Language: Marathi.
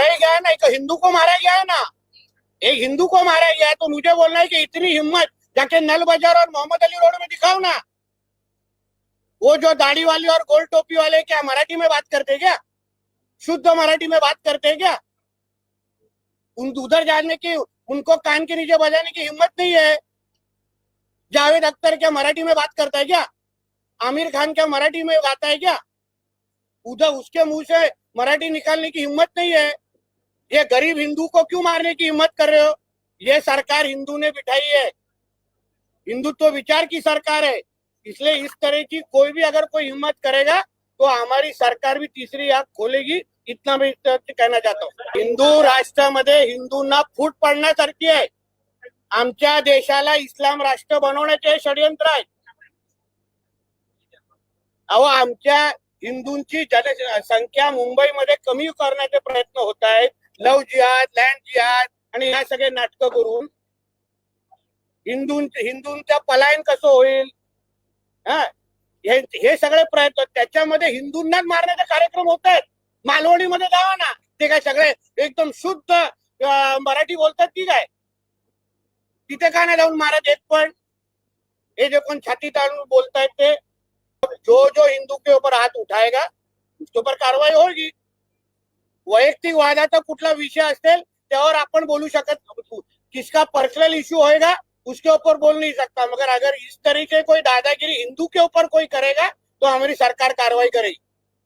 मारा ही गया है ना, एक हिंदू को मारा गया है ना, एक हिंदू को मारा गया है, तो मुझे बोलना है कि इतनी हिम्मत जाके नल बाजार और मोहम्मद अली रोड में दिखाओ ना। वो जो दाढ़ी वाली और गोल टोपी वाले क्या मराठी में बात करते क्या? शुद्ध मराठी में बात करते क्या? उधर जाने की, उनको कान के नीचे बजाने की हिम्मत नहीं है। जावेद अख्तर क्या मराठी में बात करता है क्या? आमिर खान क्या मराठी में गाता है क्या? उधर उसके मुंह से मराठी निकालने की हिम्मत नहीं है। ये गरीब हिंदू को क्यों मारने की हिम्मत कर रहे हो? ये सरकार हिंदू ने बिठाई है, हिंदुत्व विचार की सरकार है, इसलिए इस तरह की कोई भी अगर कोई हिम्मत करेगा तो हमारी सरकार भी तीसरी आंख खोलेगी, इतना मैं कहना चाहता हूँ। हिंदू राष्ट्रामध्ये हिंदूंना फूट पडण्यासारखी आहे। आमच्या देशाला इस्लाम राष्ट्र बनवण्याचे षडयंत्र आहे। अहो, आमच्या हिंदूंची जनसंख्या मुंबईमध्ये कमी करण्याचे प्रयत्न होत आहेत, लव जिहाद, लँड जिहाद आणि ह्या सगळे नाटकं करून हिंदूंचं पलायन कसं होईल, हे सगळे प्रयत्न, त्याच्यामध्ये हिंदूंनाच मारण्याचे कार्यक्रम होत आहेत। मालवणीमध्ये जावा ना, ते काय सगळे एकदम शुद्ध मराठी बोलतात की काय? तिथे का नाही जाऊन मारत एक पण? हे जे कोण छाती ताणून बोलतायत ते, जो जो हिंदू के ऊपर हात उठाएगा उसके ऊपर कारवाई होगी। वैयक्तिक वादाचा कुठला विषय असेल त्यावर आपण बोलू शकत, किसका पर्सनल इश्यू होएगा उसके ऊपर बोल नहीं सकता, मगर अगर इस तरीके कोई दादागिरी हिंदू के ऊपर कोई करेगा तो हमारी सरकार कार्रवाई करेगी।